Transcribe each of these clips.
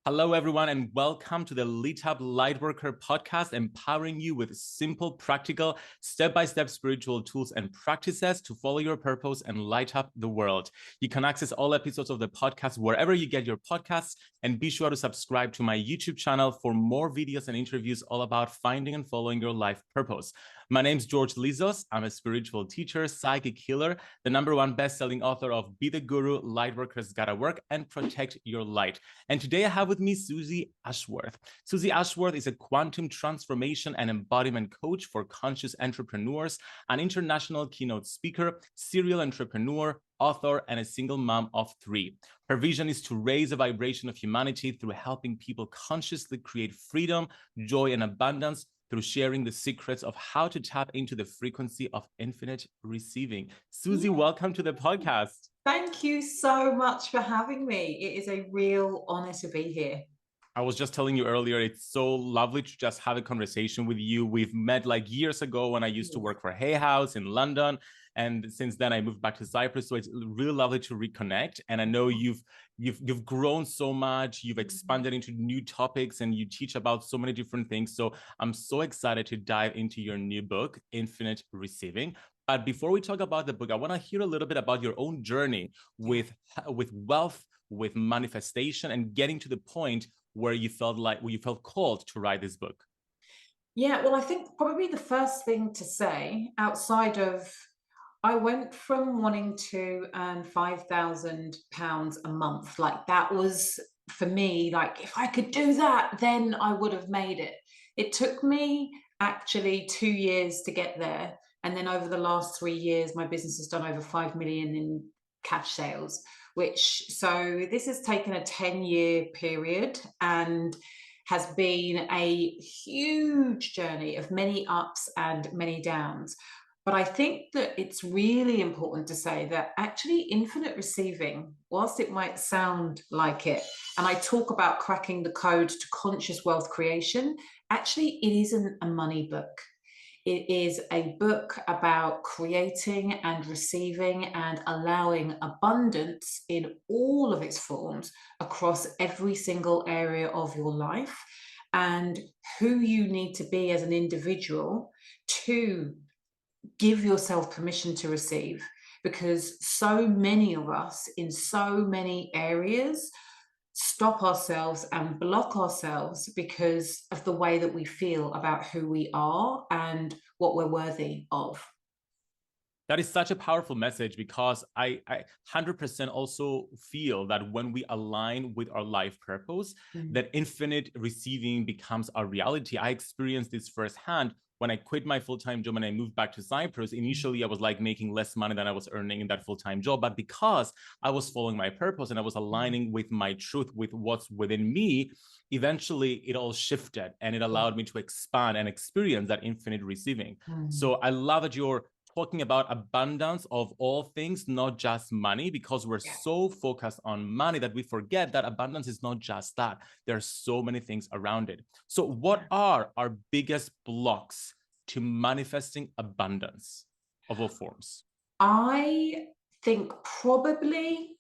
Hello, everyone, and welcome to the Lit Up Lightworker Podcast, empowering you with simple, practical, step-by-step spiritual tools and practices to follow your purpose and light up the world. You can access all episodes of the podcast wherever you get your podcasts, and be sure to subscribe to my YouTube channel for more videos and interviews all about finding and following your life purpose. My name's George Lizos. I'm a spiritual teacher, psychic healer, the #1 best-selling author of Be the Guru, Lightworkers Gotta Work, and Protect Your Light. And today I have with me Suzy Ashworth. Suzy Ashworth is a quantum transformation and embodiment coach for conscious entrepreneurs, an international keynote speaker, serial entrepreneur, author, and a single mom of 3. Her vision is to raise the vibration of humanity through helping people consciously create freedom, joy, and abundance through sharing the secrets of how to tap into the frequency of infinite receiving. Suzy, welcome to the podcast. Thank you so much for having me. It is a real honor to be here. I was just telling you earlier, it's so lovely to just have a conversation with you. We've met like years ago when I used to work for Hay House in London. And since then I moved back to Cyprus. So it's really lovely to reconnect. And I know you've grown so much, you've expanded into new topics, and you teach about so many different things. So I'm so excited to dive into your new book, Infinite Receiving. But before we talk about the book, I want to hear a little bit about your own journey with wealth, with manifestation, and getting to the point where you felt called to write this book. Yeah, well, I think probably the first thing to say outside of, I went from wanting to earn £5,000 a month. Like that was for me, like if I could do that, then I would have made it. It took me actually 2 years to get there. And then over the last 3 years, my business has done over 5 million in cash sales, so this has taken a 10-year period and has been a huge journey of many ups and many downs. But I think that it's really important to say that actually infinite receiving, whilst it might sound like it, and I talk about cracking the code to conscious wealth creation, actually it isn't a money book. It is a book about creating and receiving and allowing abundance in all of its forms across every single area of your life, and who you need to be as an individual to give yourself permission to receive. Because so many of us in so many areas stop ourselves and block ourselves because of the way that we feel about who we are and what we're worthy of. That is such a powerful message, because I 100% also feel that when we align with our life purpose, that infinite receiving becomes our reality. I experienced this firsthand when I quit my full-time job and I moved back to Cyprus. Initially, I was like making less money than I was earning in that full-time job. But because I was following my purpose and I was aligning with my truth, with what's within me, eventually it all shifted and it allowed me to expand and experience that infinite receiving. So I love that you're talking about abundance of all things, not just money, because we're so focused on money that we forget that abundance is not just that. There are so many things around it. So what are our biggest blocks to manifesting abundance of all forms? I think probably,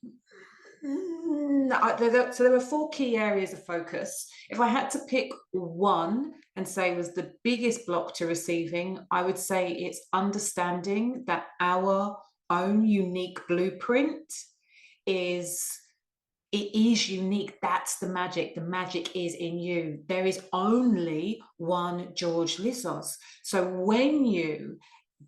so there are 4 key areas of focus. If I had to pick one and say was the biggest block to receiving, I would say it's understanding that our own unique blueprint is unique. That's the magic. The magic is in you. There is only one George Lizos. So when you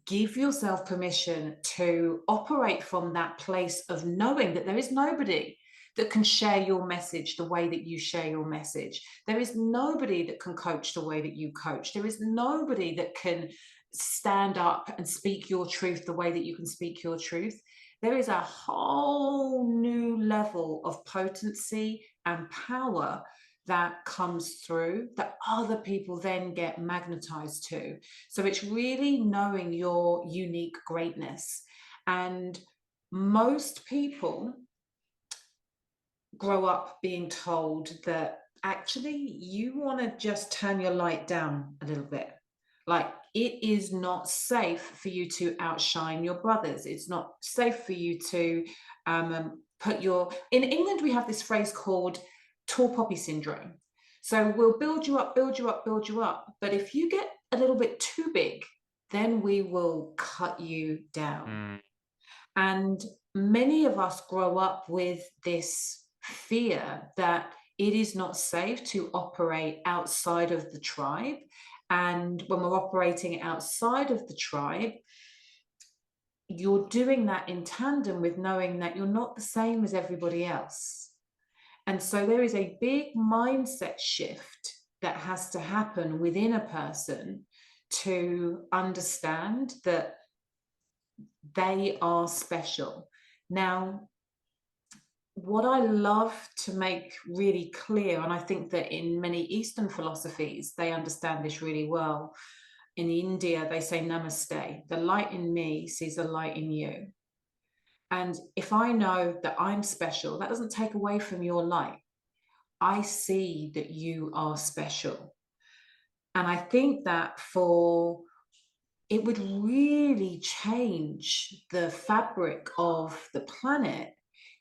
give yourself permission to operate from that place of knowing that there is nobody that can share your message the way that you share your message. There is nobody that can coach the way that you coach. There is nobody that can stand up and speak your truth the way that you can speak your truth. There is a whole new level of potency and power that comes through that other people then get magnetized to. So it's really knowing your unique greatness. And most people grow up being told that actually you want to just turn your light down a little bit. Like, it is not safe for you to outshine your brothers. It's not safe for you to put your... In England, we have this phrase called tall poppy syndrome. So we'll build you up, build you up, build you up. But if you get a little bit too big, then we will cut you down. And many of us grow up with this fear that it is not safe to operate outside of the tribe. And when we're operating outside of the tribe, you're doing that in tandem with knowing that you're not the same as everybody else. And so there is a big mindset shift that has to happen within a person to understand that they are special. Now, what I love to make really clear, and I think that in many Eastern philosophies, they understand this really well. In India, they say namaste. The light in me sees the light in you. And if I know that I'm special, that doesn't take away from your light. I see that you are special. And I think that it would really change the fabric of the planet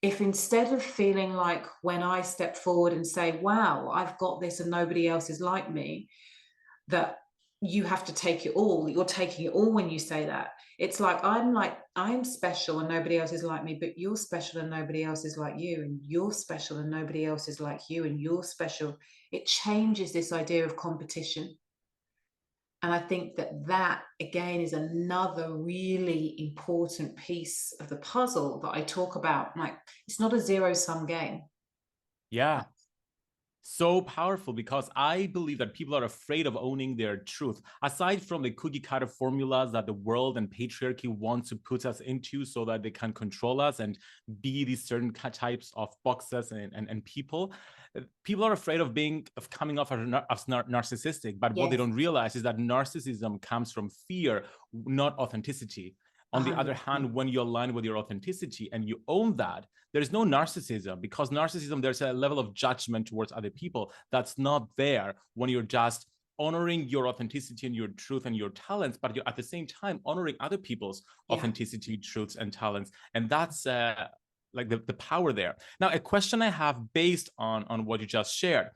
if, instead of feeling like when I step forward and say, wow, I've got this and nobody else is like me, that you have to take it all. You're taking it all when you say that. It's like, I'm special and nobody else is like me, but you're special and nobody else is like you, and you're special and nobody else is like you, and you're special. It changes this idea of competition. And I think that again is another really important piece of the puzzle that I talk about. Like, it's not a zero-sum game. Yeah. So powerful, because I believe that people are afraid of owning their truth. Aside from the cookie cutter formulas that the world and patriarchy want to put us into so that they can control us and be these certain types of boxes and people are afraid of coming off as narcissistic. But what they don't realize is that narcissism comes from fear, not authenticity. On the other hand, when you align with your authenticity and you own that, there's no narcissism, because narcissism, there's a level of judgment towards other people that's not there when you're just honoring your authenticity and your truth and your talents, but you're at the same time honoring other people's authenticity, truths, and talents. And that's like the power there. Now, a question I have based on what you just shared.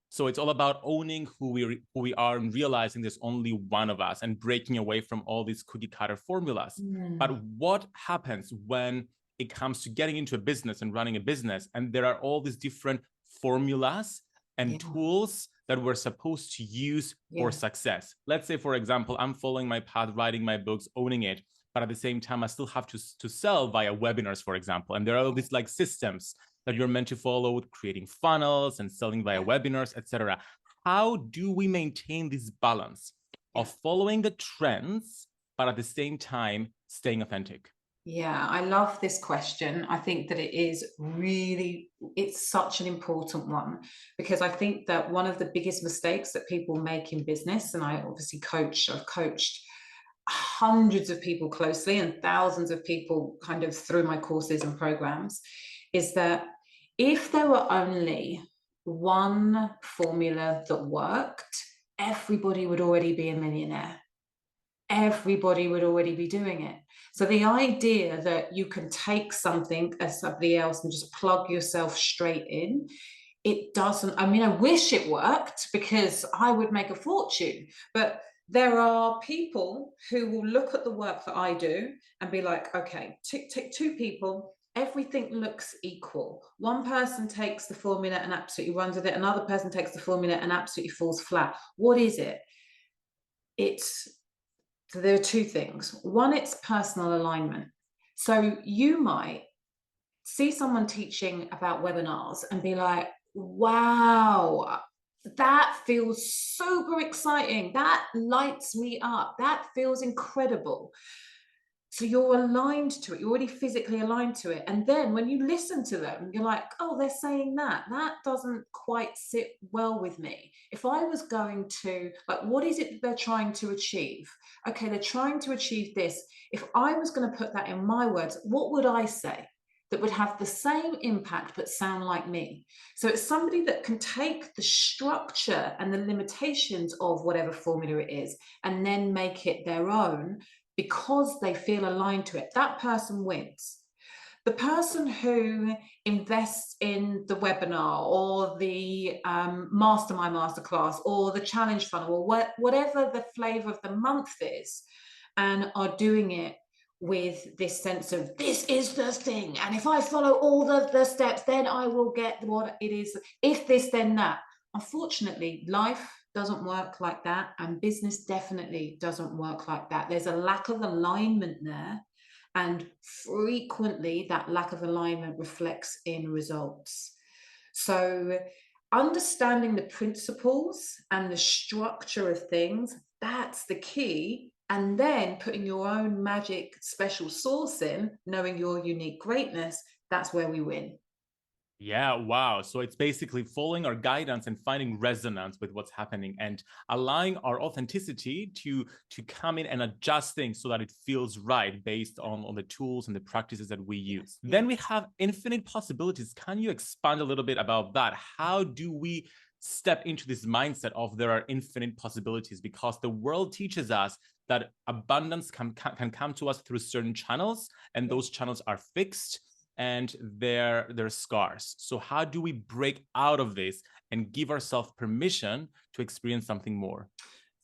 So it's all about owning who we are and realizing there's only one of us and breaking away from all these cookie cutter formulas. But what happens when it comes to getting into a business and running a business, and there are all these different formulas and tools that we're supposed to use for success? Let's say, for example, I'm following my path, writing my books, owning it, but at the same time, I still have to sell via webinars, for example. And there are all these like systems that you're meant to follow, creating funnels and selling via webinars, etc. How do we maintain this balance of following the trends, but at the same time staying authentic? Yeah, I love this question. I think that it's such an important one, because I think that one of the biggest mistakes that people make in business, and I've coached hundreds of people closely and thousands of people kind of through my courses and programs, is that if there were only one formula that worked, everybody would already be a millionaire. Everybody would already be doing it. So the idea that you can take something as somebody else and just plug yourself straight in, it doesn't. I mean, I wish it worked, because I would make a fortune. But there are people who will look at the work that I do and be like, okay, take two people, everything looks equal. One person takes the formula and absolutely runs with it. Another person takes the formula and absolutely falls flat. What is it? So there are two things. One, it's personal alignment. So you might see someone teaching about webinars and be like, wow, that feels super exciting. That lights me up. That feels incredible. So you're aligned to it. You're already physically aligned to it. And then when you listen to them, you're like, oh, they're saying that. That doesn't quite sit well with me. If I was going to, like, what is it that they're trying to achieve? Okay, they're trying to achieve this. If I was going to put that in my words, what would I say that would have the same impact but sound like me? So it's somebody that can take the structure and the limitations of whatever formula it is and then make it their own, because they feel aligned to it. That person wins. The person who invests in the webinar or the mastermind masterclass or the challenge funnel or whatever the flavor of the month is, and are doing it with this sense of this is the thing, and if I follow all the steps, then I will get what it is. If this, then that. Unfortunately, life doesn't work like that, and business definitely doesn't work like that. There's a lack of alignment there. And frequently that lack of alignment reflects in results. So understanding the principles and the structure of things, that's the key. And then putting your own magic special sauce in, knowing your unique greatness, that's where we win. Yeah, wow. So it's basically following our guidance and finding resonance with what's happening and allowing our authenticity to come in and adjust things so that it feels right based on the tools and the practices that we use. Yeah. Then we have infinite possibilities. Can you expand a little bit about that? How do we step into this mindset of there are infinite possibilities? Because the world teaches us that abundance can come to us through certain channels, and those channels are fixed and they're scarce. So how do we break out of this and give ourselves permission to experience something more?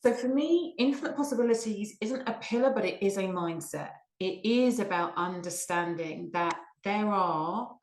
So for me, infinite possibilities isn't a pillar, but it is a mindset. It is about understanding that there are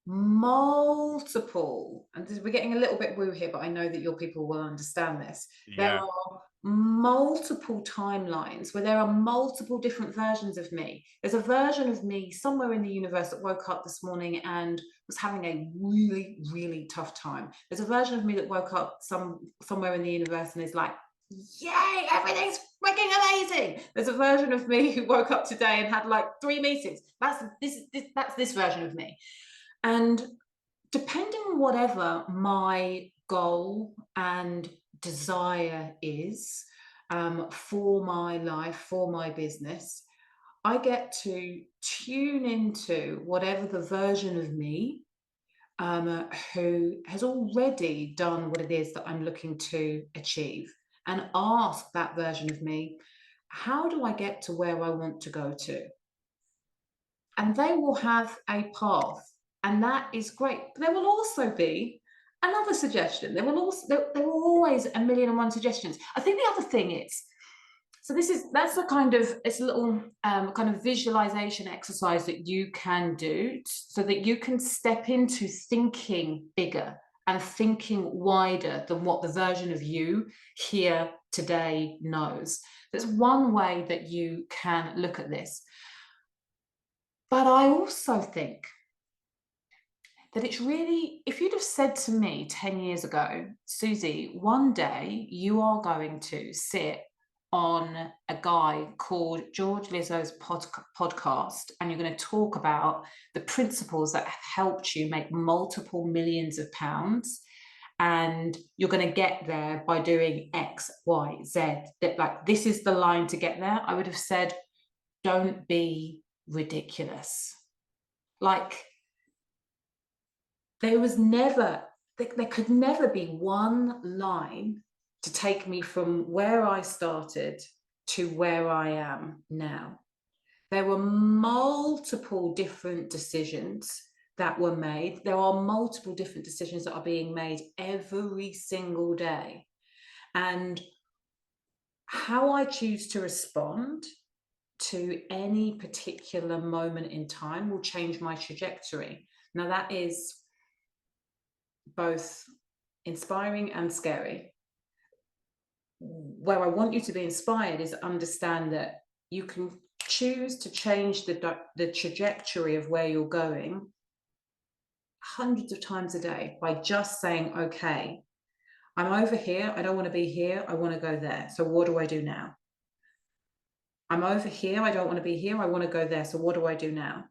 multiple, and we're getting a little bit woo here, but I know that your people will understand this. Yeah. There are multiple timelines where there are multiple different versions of me. There's a version of me somewhere in the universe that woke up this morning and was having a really, really tough time. There's a version of me that woke up somewhere in the universe and is like, yay, everything's freaking amazing. There's a version of me who woke up today and had like 3 meetings. That's this version of me. And depending on whatever my goal and desire is for my life, for my business, I get to tune into whatever the version of me who has already done what it is that I'm looking to achieve, and ask that version of me, how do I get to where I want to go to? And they will have a path. And that is great. But there will also be another suggestion. There will always a million and one suggestions. I think the other thing is, so that's a kind of, it's a little kind of visualization exercise that you can do so that you can step into thinking bigger and thinking wider than what the version of you here today knows. There's one way that you can look at this. But I also think that it's really, if you'd have said to me 10 years ago, Suzy, one day you are going to sit on a guy called George Lizzo's podcast, and you're going to talk about the principles that have helped you make multiple millions of pounds, and you're going to get there by doing X, Y, Z, that like this is the line to get there, I would have said, don't be ridiculous. Like, there could never be one line to take me from where I started to where I am now. There were multiple different decisions that were made. There are multiple different decisions that are being made every single day. And how I choose to respond to any particular moment in time will change my trajectory. Now, that is both inspiring and scary. Where I want you to be inspired is understand that you can choose to change the trajectory of where you're going hundreds of times a day by just saying, okay, I'm over here, I don't want to be here, I want to go there. So what do I do now? I'm over here, I don't want to be here, I want to go there. So what do I do now?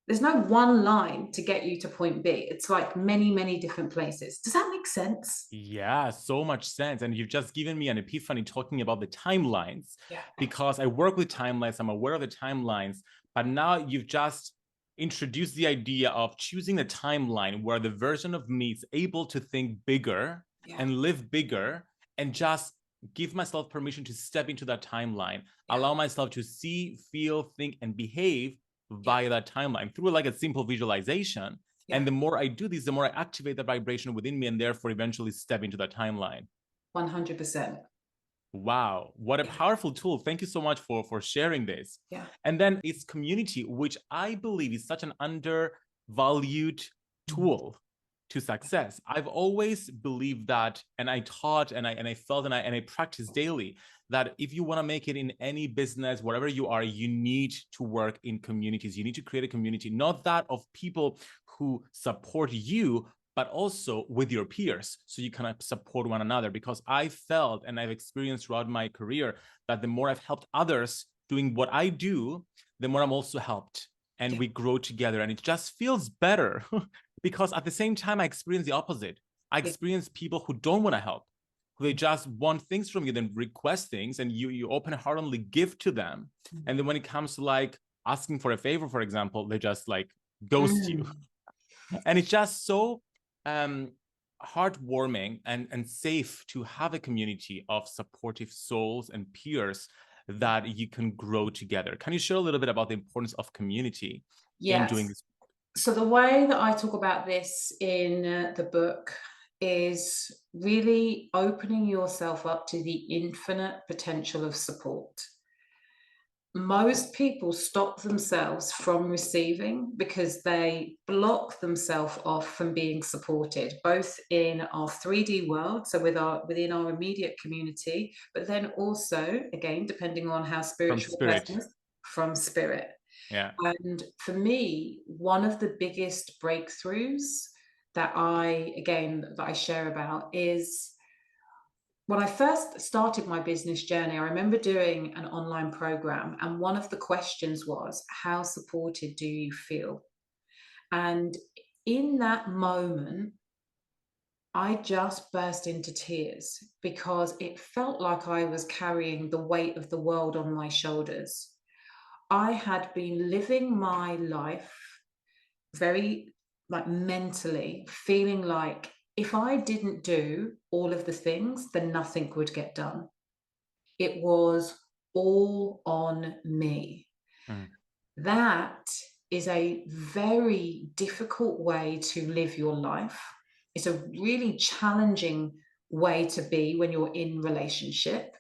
There's no one line to get you to point B. It's like many, many different places. Does that make sense? Yeah, so much sense. And you've just given me an epiphany talking about the timelines, because I work with timelines. I'm aware of the timelines, but now you've just introduced the idea of choosing a timeline where the version of me is able to think bigger and live bigger, and just give myself permission to step into that timeline, allow myself to see, feel, think, and behave via that timeline through like a simple visualization. And the more I do this, the more I activate the vibration within me and therefore eventually step into that timeline. 100%. Wow, what a powerful tool. Thank you so much for sharing this. Yeah. And then it's community, which I believe is such an undervalued tool to success. I've always believed that, and I taught and I felt and I practice daily that if you want to make it in any business, wherever you are, you need to work in communities. You need to create a community, not that of people who support you, but also with your peers, so you can support one another. Because I felt and I've experienced throughout my career that the more I've helped others doing what I do, the more I'm also helped, and we grow together, and it just feels better. Because at the same time, I experience the opposite. I experience people who don't want to help, who they just want things from you, then request things, and you open-heartedly give to them. And then when it comes to like asking for a favor, for example, they just like ghost you. And it's just so heartwarming and safe to have a community of supportive souls and peers that you can grow together. Can you share a little bit about the importance of community in doing this? So the way that I talk about this in the book is really opening yourself up to the infinite potential of support. Most people stop themselves from receiving because they block themselves off from being supported, both in our 3D world, so within our immediate community, but then also, again, depending on how spiritual the person is, from spirit. Yeah. And for me, one of the biggest breakthroughs that I share about is when I first started my business journey. I remember doing an online program, and one of the questions was, how supported do you feel? And in that moment, I just burst into tears because it felt like I was carrying the weight of the world on my shoulders. I had been living my life very like mentally feeling like if I didn't do all of the things, then nothing would get done. It was all on me. That is a very difficult way to live your life. It's a really challenging way to be when you're in relationship.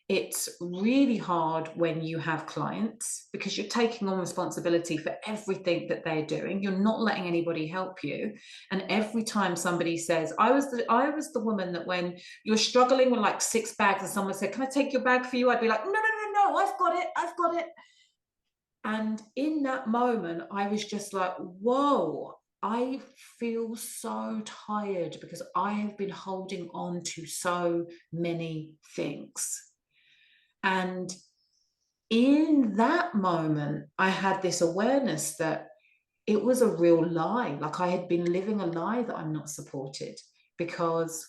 It's really hard when you have clients because you're taking on responsibility for everything that they're doing. You're not letting anybody help you. And every time somebody says, I was the woman that when you're struggling with like 6 bags and someone said, can I take your bag for you? I'd be like, no, I've got it. And in that moment, I was just like, whoa, I feel so tired because I have been holding on to so many things. And in that moment, I had this awareness that it was a real lie. Like I had been living a lie that I'm not supported, because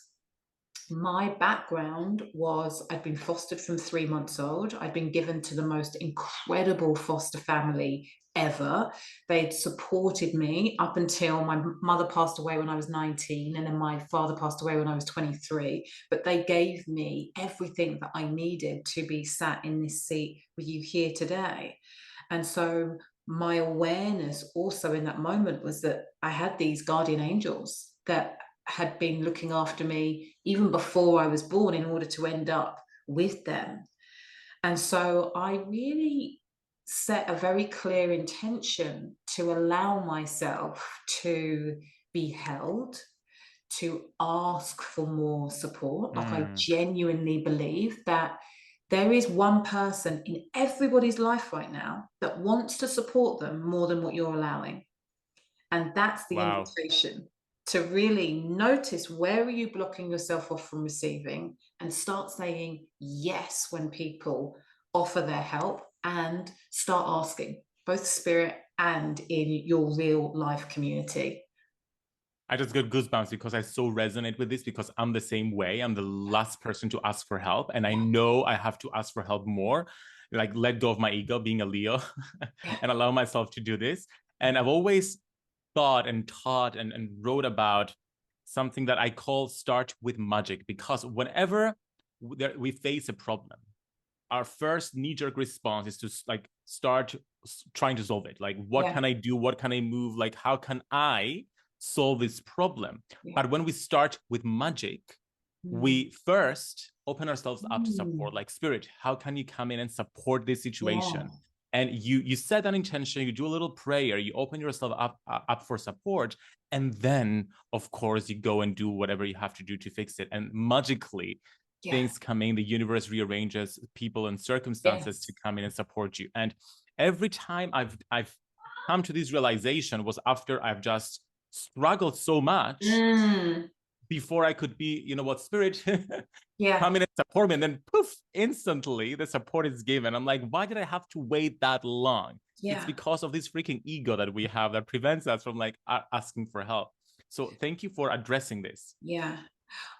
my background was I'd been fostered from 3 months old. I'd been given to the most incredible foster family ever. They'd supported me up until my mother passed away when I was 19, and then my father passed away when I was 23. But they gave me everything that I needed to be sat in this seat with you here today. And so my awareness also in that moment was that I had these guardian angels that had been looking after me even before I was born in order to end up with them. And so I really set a very clear intention to allow myself to be held, to ask for more support. Like I genuinely believe that there is one person in everybody's life right now that wants to support them more than what you're allowing. And that's the invitation to really notice, where are you blocking yourself off from receiving, and start saying yes when people offer their help, and start asking, both spirit and in your real life community. I just got goosebumps because I so resonate with this, because I'm the same way. I'm the last person to ask for help. And I know I have to ask for help more, like let go of my ego, being a Leo, and allow myself to do this. And I've always thought and taught and wrote about something that I call start with magic, because whenever we face a problem, our first knee-jerk response is to like start trying to solve it. Like, what Yeah. can I do? What can I move? Like, how can I solve this problem? Yeah. But when we start with magic, we first open ourselves up to support, like, spirit, how can you come in and support this situation? Yeah. And you set an intention, you do a little prayer, you open yourself up for support, and then of course you go and do whatever you have to do to fix it. And magically, things come in, the universe rearranges people and circumstances to come in and support you. And every time I've come to this realization was after I've just struggled so much before I could be, you know what, spirit, come in and support me. And then poof, instantly the support is given. I'm like, why did I have to wait that long? It's because of this freaking ego that we have that prevents us from like asking for help. So thank you for addressing this. Yeah.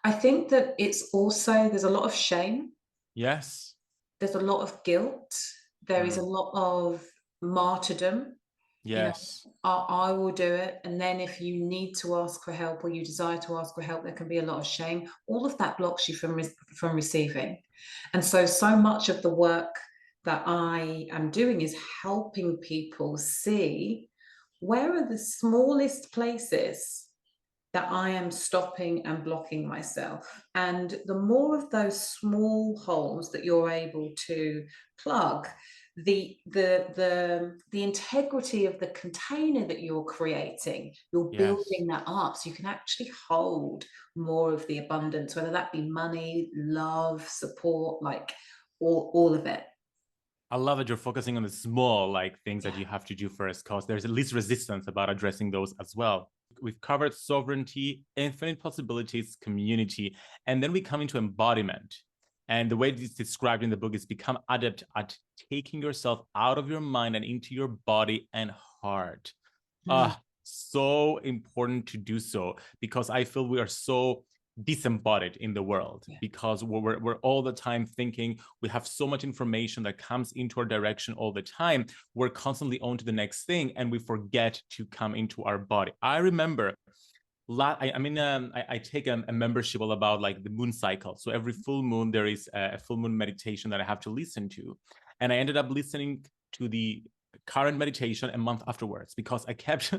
I think that it's also, there's a lot of shame. Yes. There's a lot of guilt. There is a lot of martyrdom. Yes. You know, I will do it. And then if you need to ask for help or you desire to ask for help, there can be a lot of shame. All of that blocks you from receiving. And so much of the work that I am doing is helping people see where are the smallest places that I am stopping and blocking myself. And the more of those small holes that you're able to plug, the integrity of the container that you're creating, you're building that up so you can actually hold more of the abundance, whether that be money, love, support, like all of it. I love that you're focusing on the small like things that you have to do first, because there's at least resistance about addressing those as well. We've covered sovereignty, infinite possibilities, community, and then we come into embodiment. And the way it's described in the book is become adept at taking yourself out of your mind and into your body and heart. So important to do so, because I feel we are so disembodied in the world, because we're all the time thinking, we have so much information that comes into our direction all the time. We're constantly on to the next thing and we forget to come into our body. I remember I take a membership all about like the moon cycle. So every full moon, there is a full moon meditation that I have to listen to. And I ended up listening to the current meditation a month afterwards, because I kept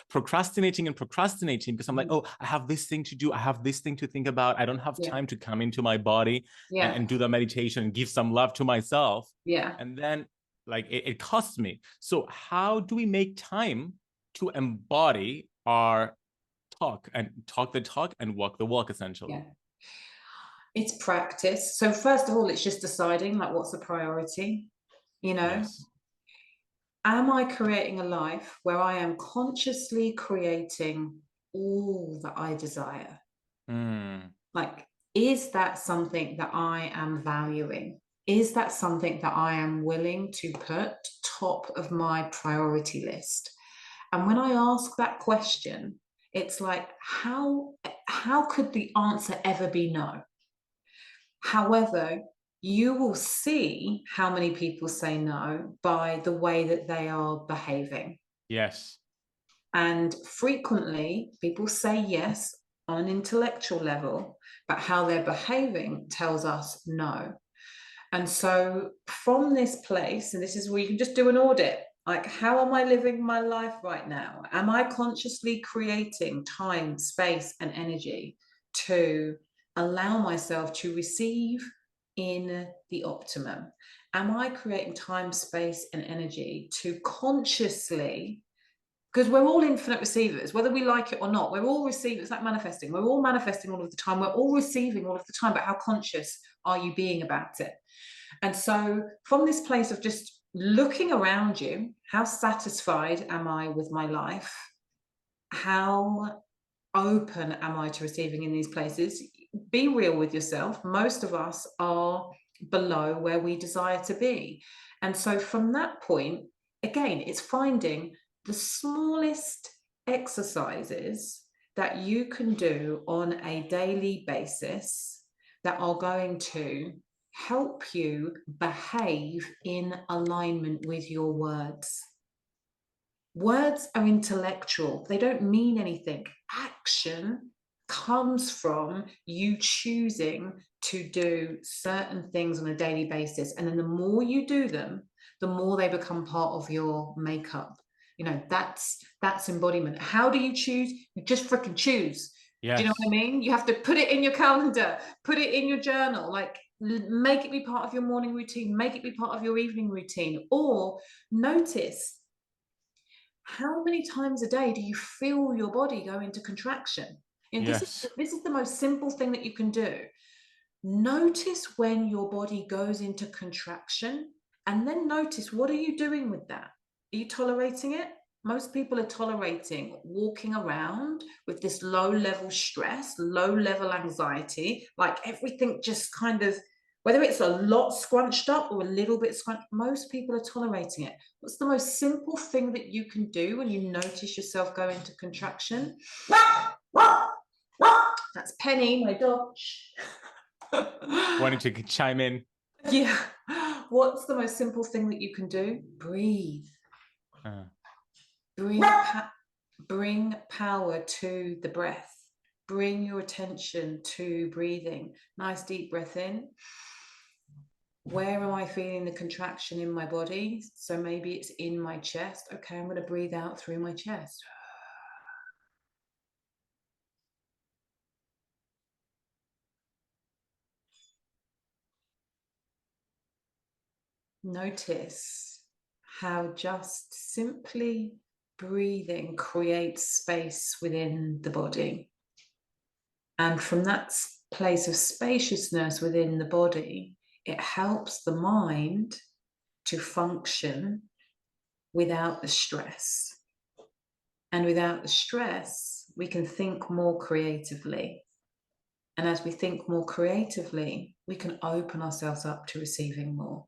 procrastinating because I'm like, oh, I have this thing to do. I have this thing to think about. I don't have time to come into my body and do the meditation and give some love to myself. And then like it costs me. So how do we make time to embody our talk the talk and walk the walk, essentially? It's practice. So first of all, it's just deciding like what's the priority, you know? Am I creating a life where I am consciously creating all that I desire? Like, is that something that I am valuing? Is that something that I am willing to put top of my priority list? And when I ask that question, it's like, how could the answer ever be no? However, you will see how many people say no by the way that they are behaving. And frequently, people say yes on an intellectual level, but how they're behaving tells us no. And so from this place, and this is where you can just do an audit, like, how am I living my life right now? Am I consciously creating time, space, and energy to allow myself to receive in the optimum? Am I creating time, space, and energy to consciously, because we're all infinite receivers, whether we like it or not, we're all receivers. It's like manifesting. We're all manifesting all of the time. We're all receiving all of the time, but how conscious are you being about it? And so from this place of just looking around you, how satisfied am I with my life? How open am I to receiving in these places? Be real with yourself. Most of us are below where we desire to be. And so from that point, again, it's finding the smallest exercises that you can do on a daily basis that are going to help you behave in alignment with your words. Words are intellectual. They don't mean anything. Action comes from you choosing to do certain things on a daily basis. And then the more you do them, the more they become part of your makeup. You know, that's embodiment. How do you choose? You just freaking choose. Yes. Do you know what I mean? You have to put it in your calendar, put it in your journal, like make it be part of your morning routine, make it be part of your evening routine, or notice how many times a day do you feel your body go into contraction? And Yes. this is the most simple thing that you can do. Notice when your body goes into contraction, and then notice, what are you doing with that? Are you tolerating it? Most people are tolerating walking around with this low level stress, low level anxiety, like everything just kind of, whether it's a lot scrunched up or a little bit scrunched, most people are tolerating it. What's the most simple thing that you can do when you notice yourself go into contraction? That's Penny, my dog. Wanting to chime in. Yeah. What's the most simple thing that you can do? Breathe. Bring power to the breath. Bring your attention to breathing. Nice deep breath in. Where am I feeling the contraction in my body? So maybe it's in my chest. Okay, I'm going to breathe out through my chest. Notice how just simply breathing creates space within the body. And from that place of spaciousness within the body, it helps the mind to function without the stress. And without the stress, we can think more creatively. And as we think more creatively, we can open ourselves up to receiving more.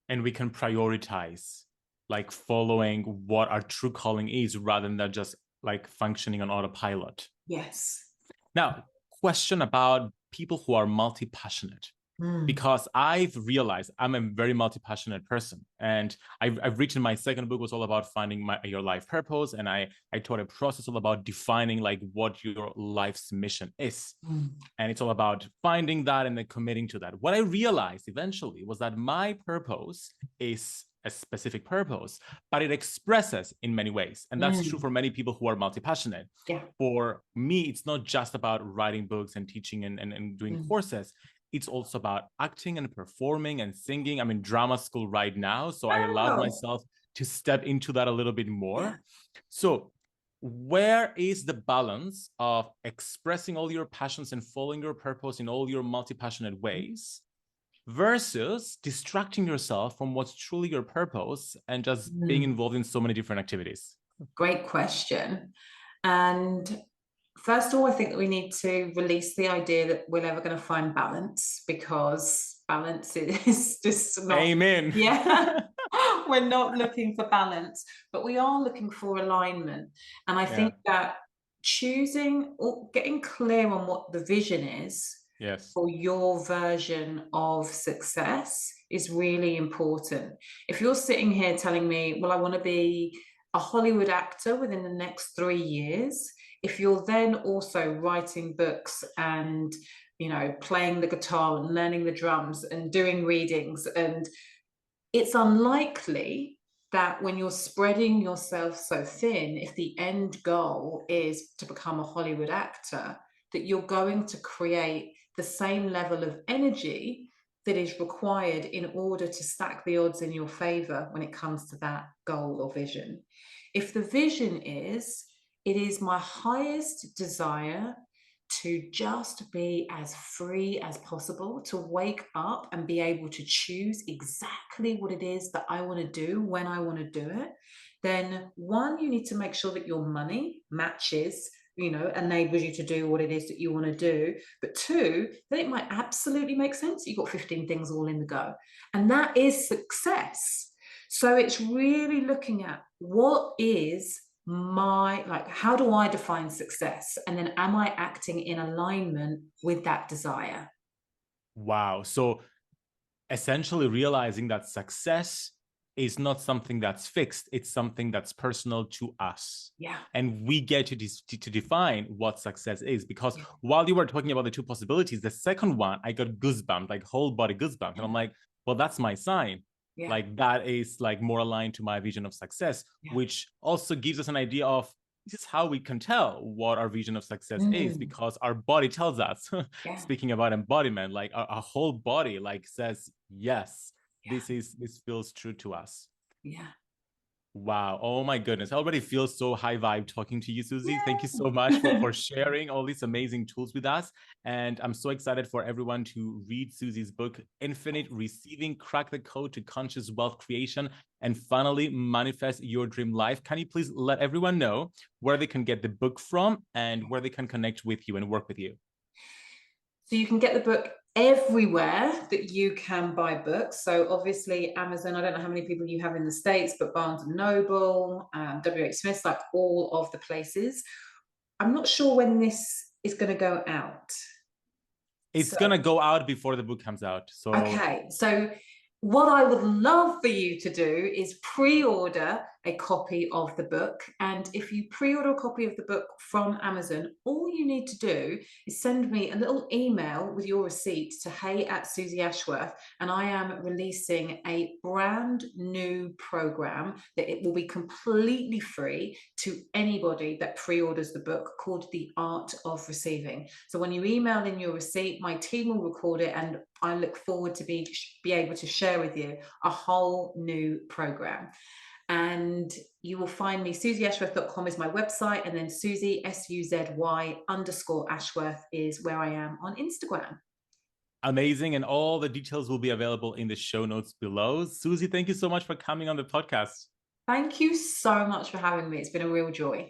And we can prioritize, like following what our true calling is rather than just like functioning on autopilot. Yes. Now, question about people who are multi-passionate. Because I've realized I'm a very multi-passionate person, and I've written my second book was all about finding your life purpose, and I taught a process all about defining like what your life's mission is, and it's all about finding that and then committing to that. What I realized eventually was that my purpose is a specific purpose, but it expresses in many ways, and that's true for many people who are multi-passionate. Yeah. For me, it's not just about writing books and teaching and doing courses. It's also about acting and performing and singing. I'm in drama school right now, so I allowed myself to step into that a little bit more. So where is the balance of expressing all your passions and following your purpose in all your multi-passionate ways versus distracting yourself from what's truly your purpose and just being involved in so many different activities? Great question. And first of all, I think that we need to release the idea that we're never going to find balance, because balance is just not. Amen. Yeah. We're not looking for balance, but we are looking for alignment. And I think that choosing or getting clear on what the vision is for your version of success is really important. If you're sitting here telling me, well, I want to be a Hollywood actor within the next 3 years, if you're then also writing books and, you know, playing the guitar and learning the drums and doing readings, and it's unlikely that when you're spreading yourself so thin, if the end goal is to become a Hollywood actor, that you're going to create the same level of energy that is required in order to stack the odds in your favor when it comes to that goal or vision. If the vision is, it is my highest desire to just be as free as possible, to wake up and be able to choose exactly what it is that I want to do when I want to do it, then one, you need to make sure that your money matches, you know, enables you to do what it is that you want to do. But two, that it might absolutely make sense. You've got 15 things all in the go. And that is success. So it's really looking at what is my, like, how do I define success? And then am I acting in alignment with that desire? Wow. So essentially realizing that success is not something that's fixed. It's something that's personal to us. Yeah. And we get to define what success is, because while you were talking about the two possibilities, the second one, I got goosebumps, like whole body goosebumps. And I'm like, well, that's my sign. Yeah. Like that is like more aligned to my vision of success, Yeah. which also gives us an idea of this is how we can tell what our vision of success is, because our body tells us. Yeah. Speaking about embodiment, like our whole body like says, yes, Yeah. this feels true to us. Yeah. Wow. Oh my goodness. I already feel so high vibe talking to you, Suzy. Yeah. Thank you so much for sharing all these amazing tools with us. And I'm so excited for everyone to read Suzy's book, Infinite Receiving, Crack the Code to Conscious Wealth Creation, and finally manifest your dream life. Can you please let everyone know where they can get the book from and where they can connect with you and work with you? So you can get the book everywhere that you can buy books. So obviously Amazon, I don't know how many people you have in the States, but Barnes and Noble, WH Smith's, like all of the places. I'm not sure when this is going to go out. It's going to go out before the book comes out. So okay, so what I would love for you to do is pre-order a copy of the book. And if you pre-order a copy of the book from Amazon, all you need to do is send me a little email with your receipt to hey@Suzy Ashworth. And I am releasing a brand new program that it will be completely free to anybody that pre-orders the book, called The Art of Receiving. So when you email in your receipt, my team will record it, and I look forward to be able to share with you a whole new program. And you will find me, suzyashworth.com is my website, and then Suzy, SUZY_Ashworth is where I am on Instagram. Amazing. And all the details will be available in the show notes below. Suzy, thank you so much for coming on the podcast. Thank you so much for having me. It's been a real joy.